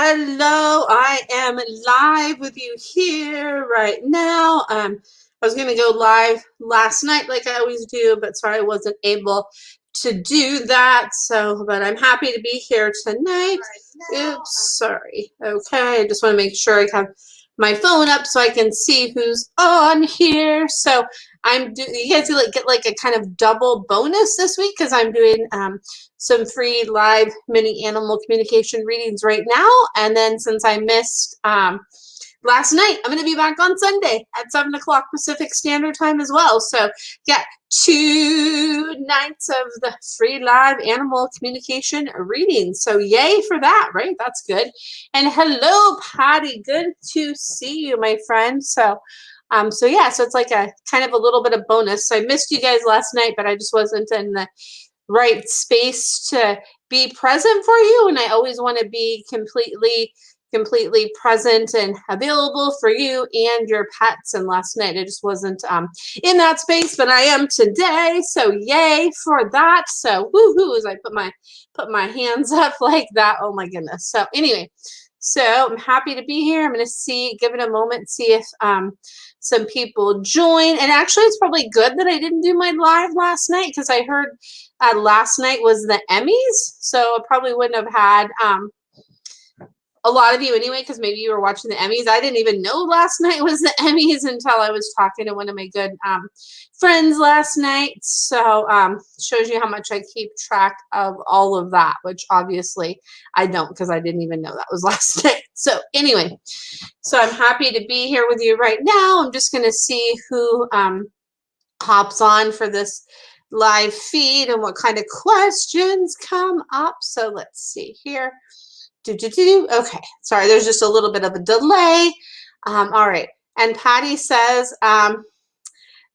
Hello, I am live with you here right now. I was going to go live last night like I always do, but sorry I wasn't able to do that. But I'm happy to be here tonight. Oops, sorry. Okay, I just want to make sure I have my phone up so I can see who's on here. So you guys get like a kind of double bonus this week because I'm doing some free live mini animal communication readings right now. And then since I missed last night, I'm going to be back on Sunday at 7 o'clock Pacific Standard Time as well. So yeah, 2 nights of the free live animal communication readings. So yay for that, right? That's good. And hello, Patty. Good to see you, my friend. So yeah, so it's like a kind of a little bit of bonus. So I missed you guys last night, but I just wasn't in the right space to be present for you. And I always want to be completely present and available for you and your pets. And last night I just wasn't in that space, but I am today. So yay for that. So woohoo, as I put my hands up like that. Oh my goodness. So anyway, so I'm happy to be here. I'm going to give it a moment, see if some people join. And actually, it's probably good that I didn't do my live last night because I heard last night was the Emmys. So I probably wouldn't have had a lot of you anyway, because maybe you were watching the Emmys. I didn't even know last night was the Emmys until I was talking to one of my good friends last night. So shows you how much I keep track of all of that, which obviously I don't because I didn't even know that was last night. So anyway, so I'm happy to be here with you right now. I'm just going to see who hops on for this live feed and what kind of questions come up. So let's see here. Okay, sorry, there's just a little bit of a delay. All right, and Patty says,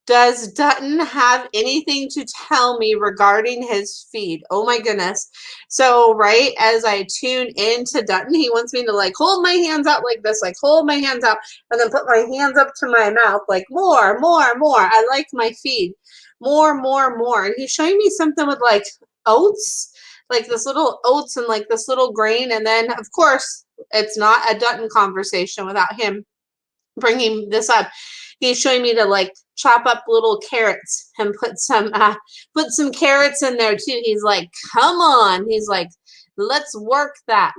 does Dutton have anything to tell me regarding his feed? Oh my goodness. So right as I tune into Dutton, he wants me to like hold my hands out like this, like hold my hands out and then put my hands up to my mouth like more. I like my feed. More. And he's showing me something with like oats, like this little oats and like this little grain. And then of course it's not a Dutton conversation without him bringing this up. He's showing me to like chop up little carrots and put some carrots in there too. He's like, come on. He's like, let's work that.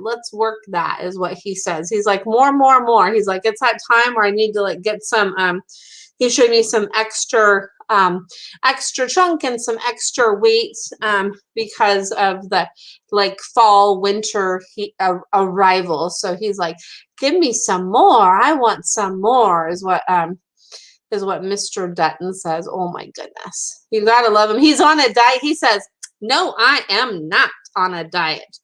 Is what he says. He's like, more. He's like, it's that time where I need to like get some he showed me some extra chunk and some extra weight because of the like fall winter arrival. So he's like, give me some more. I want some more is what Mr. Dutton says. Oh my goodness. You gotta love him. He's on a diet. He says, no, I am not on a diet.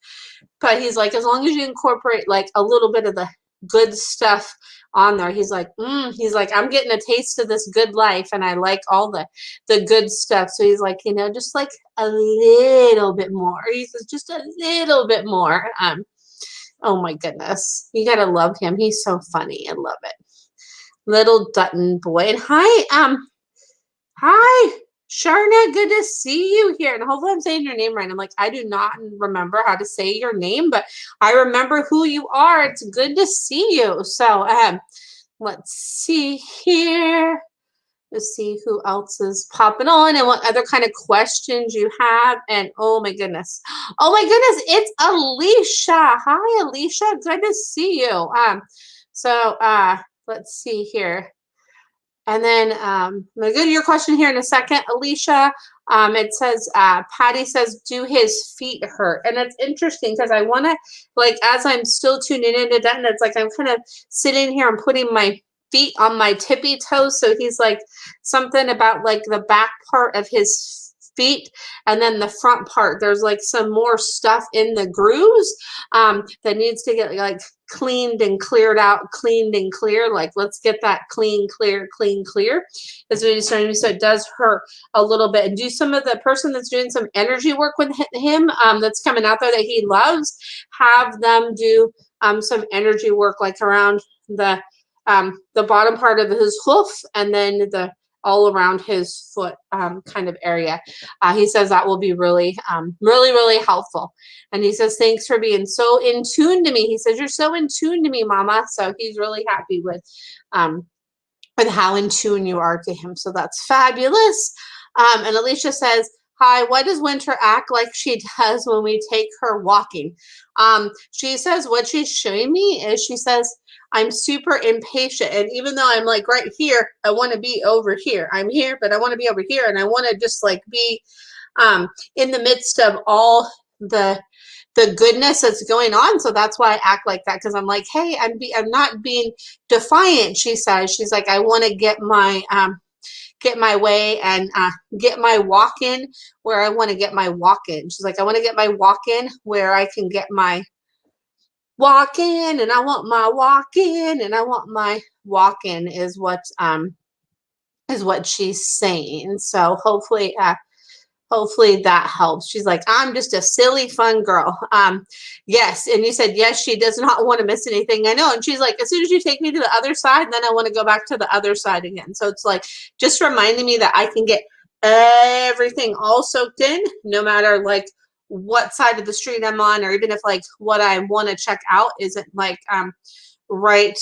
But he's like, as long as you incorporate like a little bit of the good stuff on there, he's like, I'm getting a taste of this good life and I like all the good stuff. So he's like, just like a little bit more. He says, just a little bit more. Oh my goodness. You gotta love him. He's so funny. I love it. Little Dutton boy. And hi, Sharna, good to see you here. And hopefully I'm saying your name right. I'm like, I do not remember how to say your name, but I remember who you are. It's good to see you. So let's see here. Let's see who else is popping on and what other kind of questions you have. And oh my goodness. It's Alicia. Hi, Alicia. Good to see you. Let's see here. And then I'm going to go to your question here in a second, Alicia. It says, Patty says, do his feet hurt? And it's interesting because I want to, like, as I'm still tuning into Dutton, it's like I'm kind of sitting here and putting my feet on my tippy toes. So he's like something about like the back part of his feet and then the front part. There's like some more stuff in the grooves that needs to get like cleaned and cleared out, like let's get that clean, clear. That's what he's trying to do. So it does hurt a little bit. And do some of the person that's doing some energy work with him that's coming out there that he loves, have them do some energy work like around the bottom part of his hoof and then the all around his foot kind of area. He says that will be really, really helpful. And he says, thanks for being so in tune to me. He says, you're so in tune to me, Mama. So he's really happy with how in tune you are to him. So that's fabulous. And Alicia says, hi, why does Winter act like she does when we take her walking? She says what she's showing me is she says, I'm super impatient. And even though I'm like right here, I want to be over here. I'm here, but I want to be over here. And I want to just like be in the midst of all the goodness that's going on. So that's why I act like that, because I'm like, hey, I'm not being defiant. She says, she's like, I want to get my way and get my walk in where I want to get my walk in. She's like, I want to get my walk in where I can get my walk in, and I want my walk in, and I want my walk in is what she's saying. So hopefully that helps. She's like, I'm just a silly, fun girl. Yes. And you said, yes, she does not want to miss anything. I know. And she's like, as soon as you take me to the other side, then I want to go back to the other side again. So it's like, just reminding me that I can get everything all soaked in, no matter like what side of the street I'm on, or even if like what I want to check out isn't like, right,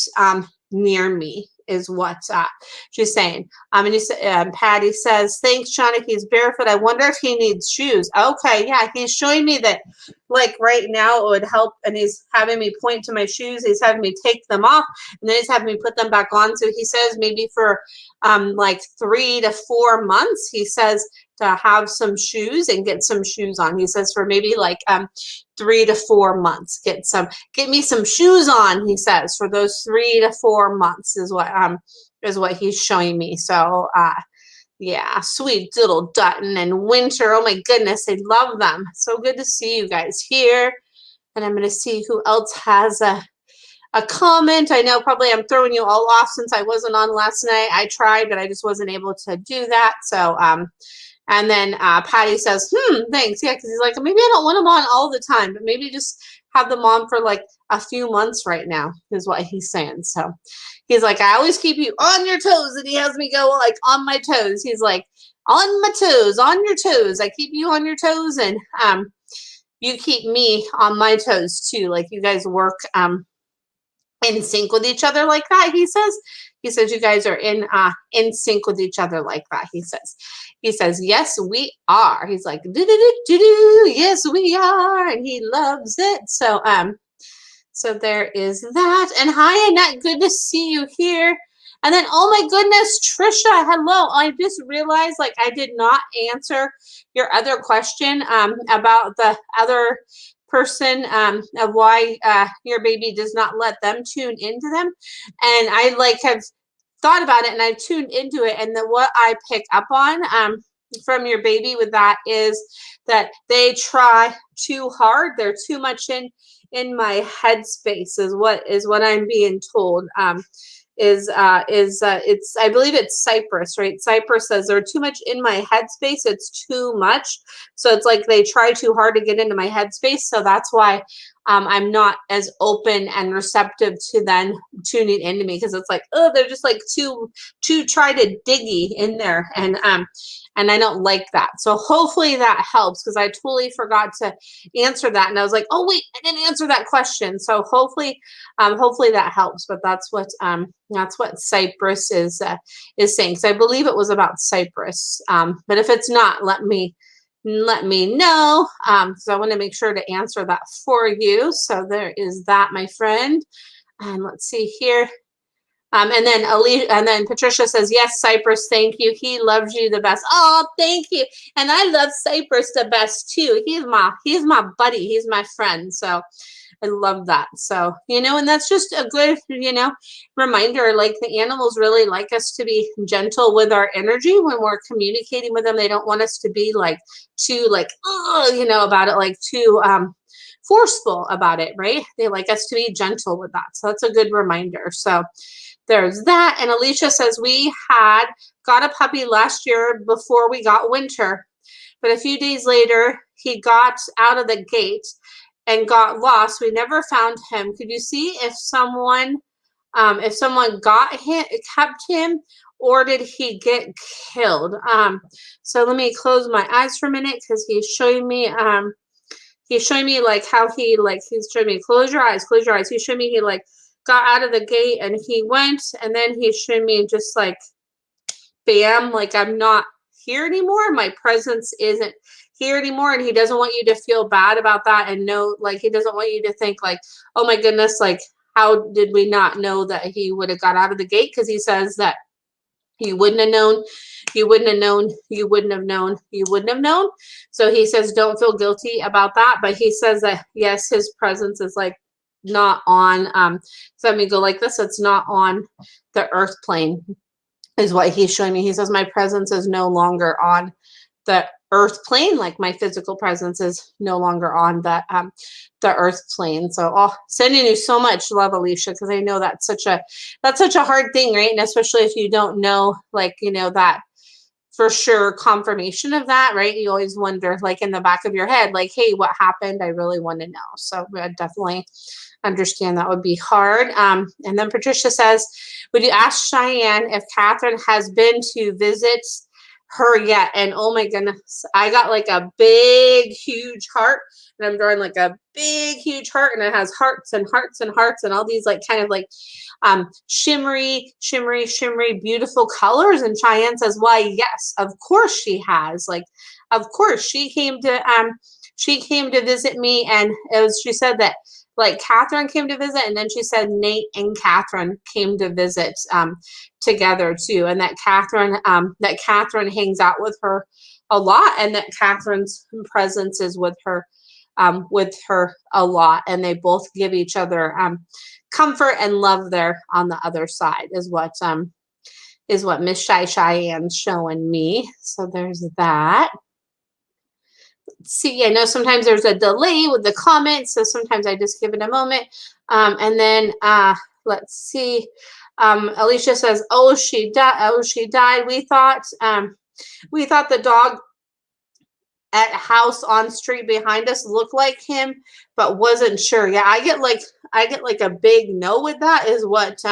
near me, is what she's saying. And you said, Patty says, thanks, Shauna. He's barefoot. I wonder if he needs shoes. Okay, yeah, he's showing me that like right now it would help, and he's having me point to my shoes. He's having me take them off, and then he's having me put them back on. So he says maybe for like 3 to 4 months, he says to have some shoes and get some shoes on. He says for maybe like 3 to 4 months, get me some shoes on, he says, for those 3 to 4 months is what he's showing me. So yeah, sweet little Dutton and Winter. Oh my goodness, I love them. So good to see you guys here. And I'm going to see who else has a comment. I know probably I'm throwing you all off since I wasn't on last night. I tried, but I just wasn't able to do that. So and then Patty says, thanks. Yeah, because he's like, maybe I don't want them on all the time, but maybe just have them on for like a few months right now is what he's saying. So he's like, I always keep you on your toes. And he has me go like on my toes. He's like, on my toes, on your toes. I keep you on your toes, and you keep me on my toes too. Like you guys work in sync with each other like that, he says. He says you guys are in sync with each other like that, he says. He says, yes, we are. He's like, do-do-do-do-do, yes, we are. And he loves it. So so there is that. And hi, Annette, good to see you here. And then, oh my goodness, Trisha, hello. I just realized like I did not answer your other question about the other person of why your baby does not let them tune into them. And I like have thought about it, and I've tuned into it, and then what I pick up on from your baby with that is that they try too hard. They're too much in my headspace is what I'm being told. It's I believe it's Cypress, right? Cypress says they're too much in my headspace. It's too much. So it's like they try too hard to get into my headspace. So that's why I'm not as open and receptive to them tuning into me, because it's like, oh, they're just like too try to diggy in there, and I don't like that. So hopefully that helps, because I totally forgot to answer that, and I was like, oh wait, I didn't answer that question. So hopefully that helps. But that's what Cypress is saying. So I believe it was about Cypress. But if it's not, let me know, because I want to make sure to answer that for you. So there is that, my friend. And let's see here. And then Patricia says, yes, Cypress, thank you. He loves you the best. Oh, thank you. And I love Cypress the best too. He's my buddy. He's my friend. So I love that. So, and that's just a good, reminder, like the animals really like us to be gentle with our energy when we're communicating with them. They don't want us to be like too like, about it, like too forceful about it, right? They like us to be gentle with that. So that's a good reminder. So there's that. And Alicia says, we got a puppy last year before we got Winter, but a few days later, he got out of the gate and got lost. We never found him. Could you see if someone if someone got him, kept him, or did he get killed? So let me close my eyes for a minute because he's showing me like how he's showing me close your eyes. He's showing me he like got out of the gate and he went, and then he's showing me just like bam, like I'm not here anymore. My presence isn't here anymore, and he doesn't want you to feel bad about that, and know, like, he doesn't want you to think like, oh my goodness, like how did we not know that he would have got out of the gate? Because he says that you wouldn't have known, you wouldn't have known, you wouldn't have known, you wouldn't have known. So he says don't feel guilty about that, but he says that yes, his presence is like not on so let me go like this, it's not on the earth plane is what he's showing me. He says my presence is no longer on the earth plane, like my physical presence is no longer on the earth plane. So sending you so much love, Alicia, because I know that's such a hard thing, right? And especially if you don't know, like, you know, that for sure confirmation of that, right? You always wonder, like, in the back of your head, like, hey, what happened? I really want to know. So I definitely understand that would be hard. And then Patricia says, would you ask Cheyenne if Catherine has been to visit her yet? And oh my goodness, I got like a big, huge heart, and I'm drawing like a big, huge heart, and it has hearts and hearts and hearts and all these like kind of like shimmery, beautiful colors. And Cheyenne says, why, yes, of course she has. Like, of course she came to visit me, and she said that like Catherine came to visit, and then she said Nate and Catherine came to visit together too, and that Catherine hangs out with her a lot, and that Catherine's presence is with her a lot, and they both give each other comfort and love there on the other side is what Miss Cheyenne's showing me. So there's that. See, I know sometimes there's a delay with the comments, so sometimes I just give it a moment. And then let's see. Alicia says, "Oh, she died. Oh, she died. We thought the dog at house on street behind us looked like him, but wasn't sure." Yeah, I get like a big no with that. Is what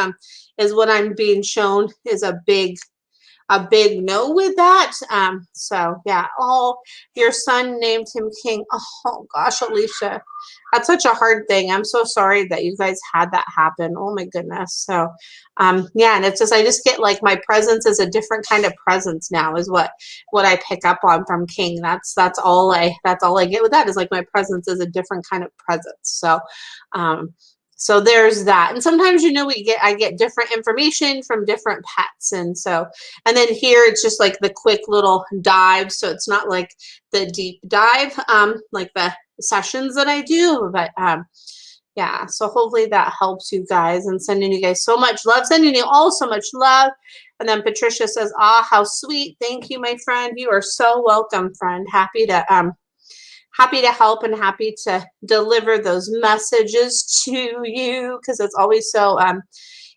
I'm being shown is a big no with that. So yeah. Oh, your son named him King. Oh gosh, Alicia, that's such a hard thing. I'm so sorry that you guys had that happen. Oh my goodness. So yeah, and it's just, I just get like my presence is a different kind of presence now is what I pick up on from King. That's all I get with that is like my presence is a different kind of presence. So so there's that. And sometimes, you know, I get different information from different pets. And then here it's just like the quick little dive. So it's not like the deep dive, like the sessions that I do, but yeah, so hopefully that helps you guys, and sending you guys so much love, sending you all so much love. And then Patricia says, how sweet. Thank you, my friend. You are so welcome, friend. Happy to help and happy to deliver those messages to you, because it's always so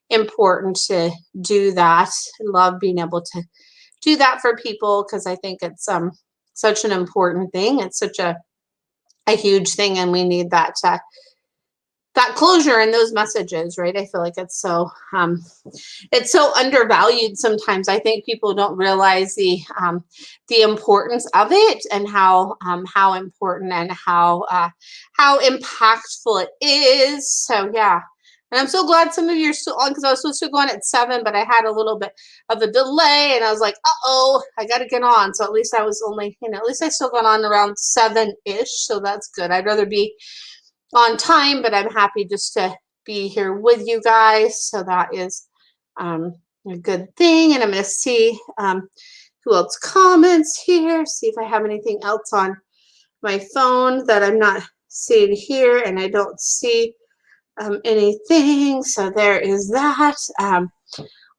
important to do that. I love being able to do that for people, because I think it's such an important thing. It's such a huge thing, and we need that closure in those messages, right? I feel like it's so undervalued sometimes. I think people don't realize the importance of it, and how important and how impactful it is. So yeah. And I'm so glad some of you are still on, because I was supposed to go on at 7, but I had a little bit of a delay, and I was like, uh-oh, I got to get on. So at least I was only, at least I still got on around 7-ish. So that's good. I'd rather be on time, but I'm happy just to be here with you guys. So that is a good thing. And I'm going to see who else comments here, see if I have anything else on my phone that I'm not seeing here, and I don't see anything. So there is that.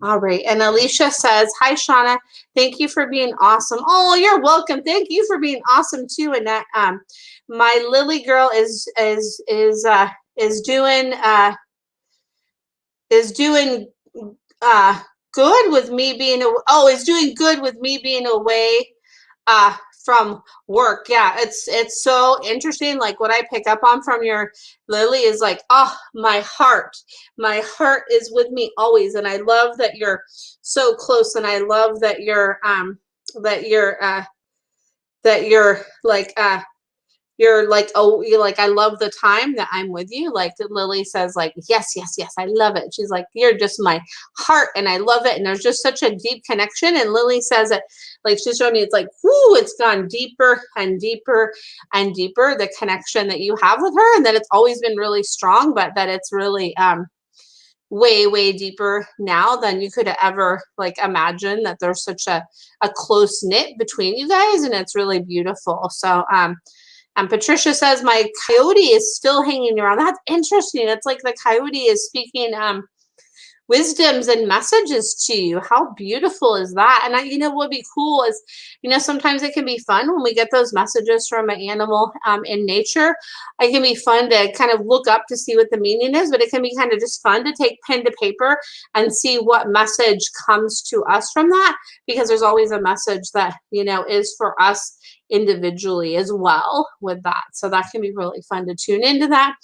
All right. And Alicia says, hi, Shauna. Thank you for being awesome. Oh, you're welcome. Thank you for being awesome too. And that my Lily girl is doing good with me being is doing good with me being away from work. Yeah, it's so interesting. Like what I pick up on from your Lily is like, oh, my heart is with me always. And I love that you're so close. And I love that that you're uh that you're like, oh, you're like, I love the time that I'm with you. Like Lily says, like, yes, yes, yes, I love it. She's like, you're just my heart and I love it. And there's just such a deep connection. And Lily says it, like she's showing me, it's like, whoo, it's gone deeper and deeper and deeper, the connection that you have with her. And that it's always been really strong, but that it's really way, way deeper now than you could ever like imagine, that there's such a close knit between you guys. And it's really beautiful. So and Patricia says, my coyote is still hanging around. That's interesting. It's like the coyote is speaking wisdoms and messages to you. How beautiful is that? And you know, what would be cool is, you know, sometimes it can be fun when we get those messages from an animal in nature. It can be fun to kind of look up to see what the meaning is, but it can be kind of just fun to take pen to paper and see what message comes to us from that, because there's always a message that, you know, is for us individually as well with that. So that can be really fun to tune into that.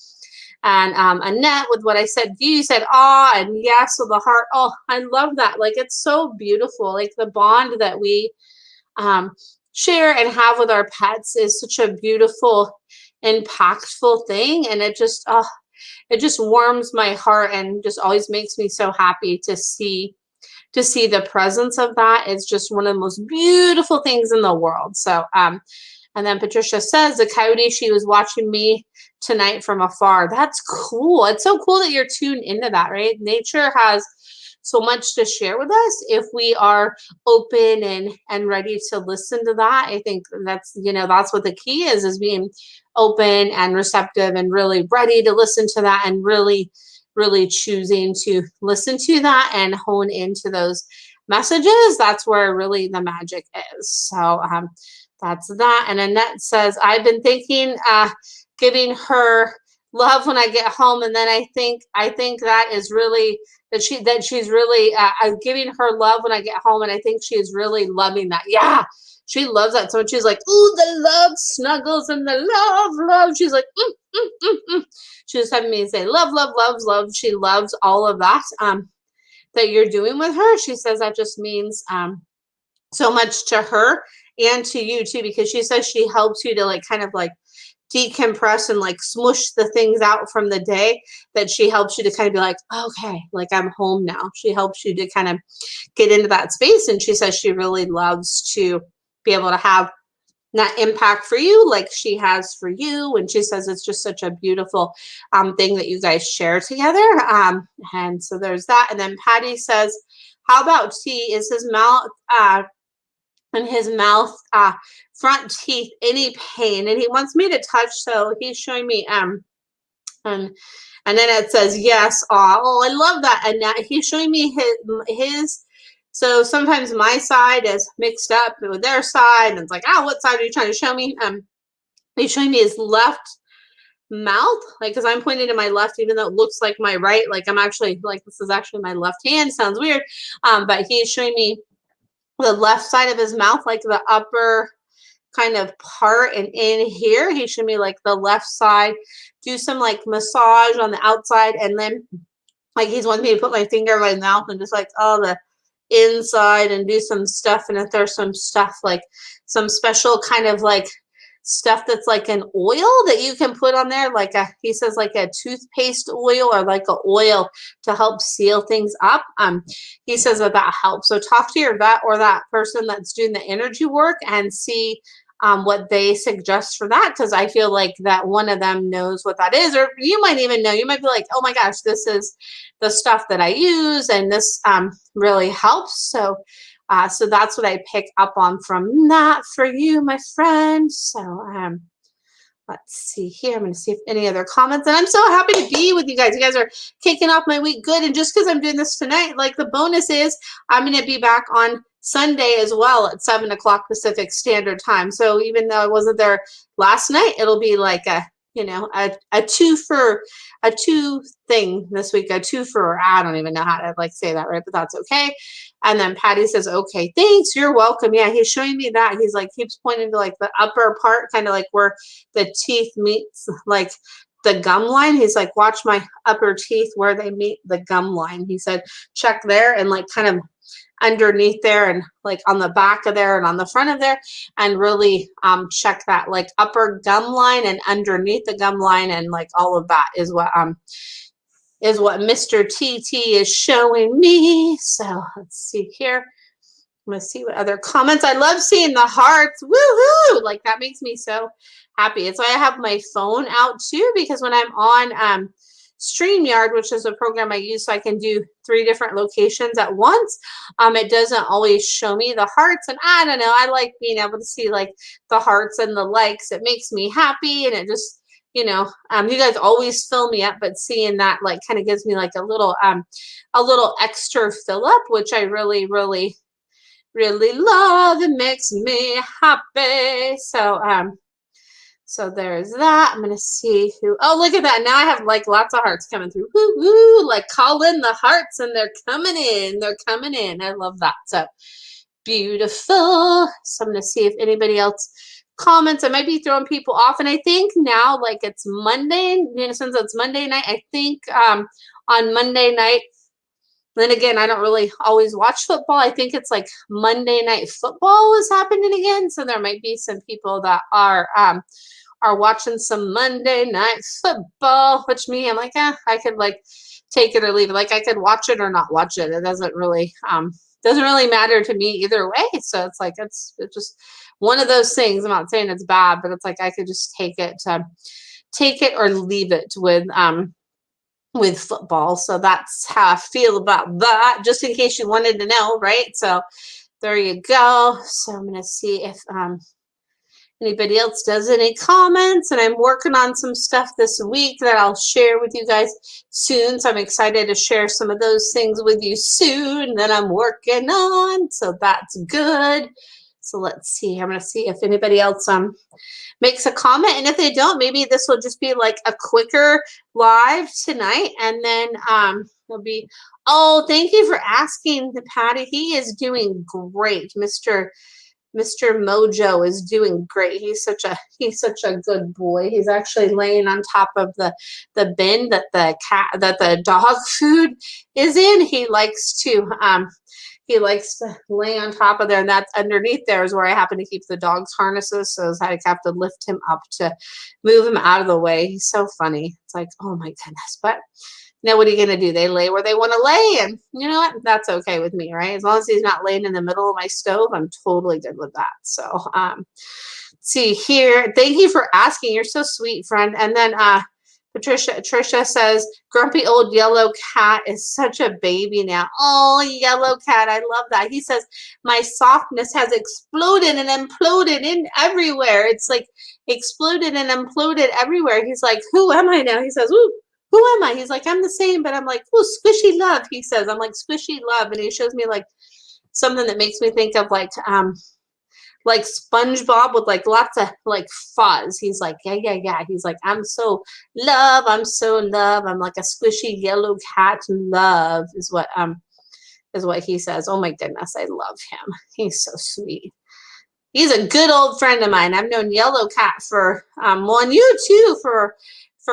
And Annette, with what I said, you said, ah, and yes, with the heart. Oh, I love that. Like, it's so beautiful. Like the bond that we share and have with our pets is such a beautiful, impactful thing. And it just warms my heart and just always makes me so happy to see the presence of that. It's just one of the most beautiful things in the world. So, and then Patricia says, the coyote, she was watching me tonight from afar. That's cool. It's so cool that you're tuned into that, right? Nature has so much to share with us if we are open and ready to listen to that. I think that's, you know, that's what the key is being open and receptive and really ready to listen to that, and really, really choosing to listen to that and hone into those messages. That's where really the magic is. So, that's that. And Annette says, I've been thinking, giving her love when I get home. And then I think that is really, that she's really giving her love when I get home. And I think she is really loving that. Yeah, she loves that. So she's like, ooh, the love snuggles and the love. She's like, She just having me say, love, love, loves, love. She loves all of that that you're doing with her. She says that just means so much to her and to you too, because she says she helps you to like kind of like decompress and like smush the things out from the day, that she helps you to kind of be like, okay, like I'm home now. She helps you to kind of get into that space. And she says she really loves to be able to have that impact for you like she has for you. And she says it's just such a beautiful thing that you guys share together. And so there's that. And then Patty says, how about T? Is his mouth and his mouth front teeth any pain? And he wants me to touch, so he's showing me and then it says yes. Oh, I love that. And now he's showing me his so sometimes my side is mixed up with their side, and it's like, oh, what side are you trying to show me? He's showing me his left mouth, like, because I'm pointing to my left, even though it looks like my right, like I'm actually like, this is actually my left hand. Sounds weird, but he's showing me the left side of his mouth, like the upper kind of part, and in here he showed me like the left side, do some like massage on the outside, and then like he's wanting me to put my finger in my mouth and just like, oh, the inside, and do some stuff. And if there's some stuff, like some special kind of like stuff that's like an oil that you can put on there, like he says like a toothpaste oil, or like a oil to help seal things up. He says that helps. So talk to your vet or that person that's doing the energy work and see what they suggest for that, because I feel like that one of them knows what that is, or you might even know. You might be like, oh my gosh, this is the stuff that I use, and this really helps. So so that's what I pick up on from that for you, my friend. So let's see here. I'm going to see if any other comments. And I'm so happy to be with you guys. You guys are kicking off my week good. And just because I'm doing this tonight, like the bonus is I'm going to be back on Sunday as well at 7 o'clock Pacific Standard Time. So even though I wasn't there last night, it'll be like you know, a two thing this week, a two for, I don't even know how to like say that right, but that's okay. And then Patty says, okay, thanks, you're welcome. Yeah, he's showing me that. He's like, keeps pointing to like the upper part, kind of like where the teeth meets like the gum line. He's like, watch my upper teeth where they meet the gum line. He said, check there and like kind of underneath there and like on the back of there and on the front of there, and really check that like upper gum line and underneath the gum line, and like all of that is what Mr. TT is showing me. So let's see here. I'm gonna see what other comments. I love seeing the hearts. Woohoo! Like that makes me so happy. It's why I have my phone out too, because when I'm on StreamYard, which is a program I use so I can do 3 different locations at once, it doesn't always show me the hearts. And I don't know, I like being able to see like the hearts and the likes. It makes me happy, and it just, you know, you guys always fill me up, but seeing that like kind of gives me like a little extra fill up, which I really love. It makes me happy. So there's that. I'm gonna see who. Oh, look at that! Now I have like lots of hearts coming through. Woo woo! Like call in the hearts, and they're coming in. They're coming in. I love that. So beautiful. So I'm gonna see if anybody else comments. I might be throwing people off, and I think now like it's Monday. You know, since it's Monday night, I think on Monday night. Then again, I don't really always watch football. I think it's like Monday Night Football is happening again, so there might be some people that are watching some Monday Night Football. Which me, I'm like, I could like take it or leave it. Like I could watch it or not watch it. It doesn't really matter to me either way. So it's like it's just one of those things. I'm not saying it's bad, but it's like I could just take it or leave it with football. So that's how I feel about that, just in case you wanted to know, right? So there you go. So I'm going to see if anybody else does any comments, and I'm working on some stuff this week that I'll share with you guys soon. So I'm excited to share some of those things with you soon that I'm working on. So that's good. So let's see. I'm going to see if anybody else makes a comment, and if they don't, maybe this will just be like a quicker live tonight, and then it'll be. Oh, thank you for asking, Patty. He is doing great. Mr. Mojo is doing great. He's such a good boy. He's actually laying on top of the bin that the dog food is in. He likes to lay on top of there, and that's underneath there is where I happen to keep the dog's harnesses. So I have to lift him up to move him out of the way. He's so funny. It's like, oh my goodness. But now what are you going to do? They lay where they want to lay, and you know what? That's okay with me, right? As long as he's not laying in the middle of my stove, I'm totally good with that. So see here. Thank you for asking. You're so sweet, friend. And then Patricia says, grumpy old yellow cat is such a baby now. Oh, yellow cat. I love that. He says, my softness has exploded and imploded in everywhere. It's like exploded and imploded everywhere. He's like, who am I now? He says, ooh, who am I? He's like, I'm the same, but I'm like, ooh, squishy love. He says, I'm like squishy love. And he shows me like something that makes me think of like SpongeBob with like lots of like fuzz. He's like, yeah. He's like, I'm so love. I'm like a squishy yellow cat. Love is what he says. Oh my goodness, I love him. He's so sweet. He's a good old friend of mine. I've known Yellow Cat for and you too for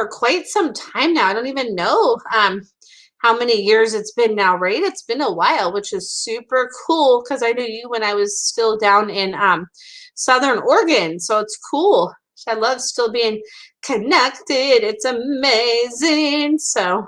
quite some time now. I don't even know how many years it's been now, right? It's been a while, which is super cool because I knew you when I was still down in Southern Oregon. So it's cool. I love still being connected. It's amazing. So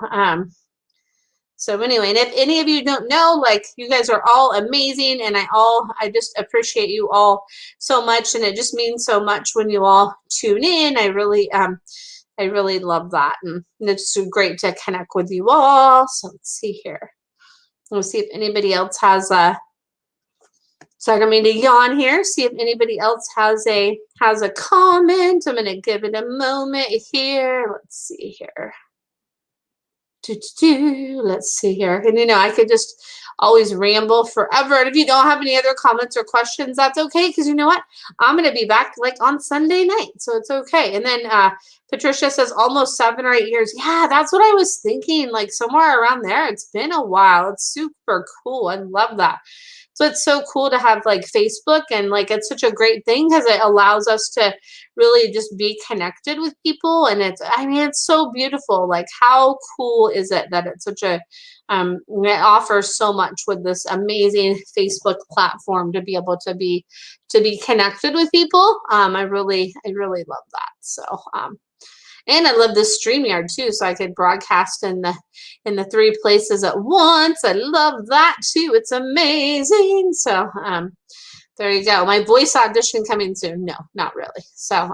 anyway, and if any of you don't know, like you guys are all amazing, and I just appreciate you all so much, and it just means so much when you all tune in. I really love that, and it's great to connect with you all. So let's see here. Let's see if anybody else has a. So I'm going to yawn here. See if anybody else has a comment. I'm going to give it a moment here. Let's see here. Let's see here. And I could just always ramble forever. And if you don't have any other comments or questions, that's okay. Because you know what? I'm going to be back like on Sunday night. So it's okay. And then Patricia says almost 7 or 8 years. Yeah, that's what I was thinking. Like somewhere around there. It's been a while. It's super cool. I love that. So it's so cool to have like Facebook, and like it's such a great thing because it allows us to really just be connected with people. And it's so beautiful. Like how cool is it that it's such a it offers so much with this amazing Facebook platform to be able to be connected with people. I really love that. So and I love this StreamYard too, so I could broadcast in the 3 places at once. I love that too. It's amazing. So there you go. My voice audition coming soon. No, not really. So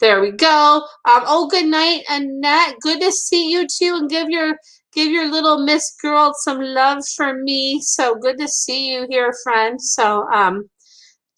there we go. Oh, good night, Annette. Good to see you too, and give your little Miss girl some love for me. So good to see you here, friend. So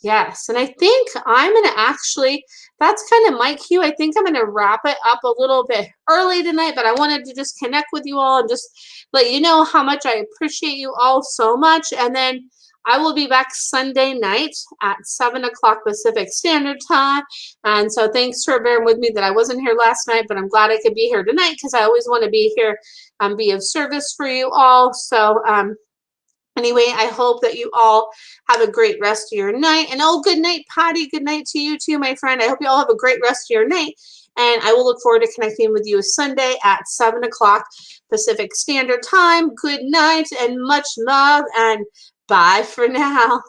yes, and I think I'm going to actually, that's kind of my cue. I think I'm going to wrap it up a little bit early tonight, but I wanted to just connect with you all and just let you know how much I appreciate you all so much. And then I will be back Sunday night at 7 o'clock Pacific Standard Time. And so thanks for bearing with me that I wasn't here last night, but I'm glad I could be here tonight because I always want to be here and be of service for you all. So, anyway, I hope that you all have a great rest of your night. And oh, good night, Patty. Good night to you too, my friend. I hope you all have a great rest of your night. And I will look forward to connecting with you Sunday at 7 o'clock Pacific Standard Time. Good night and much love, and bye for now.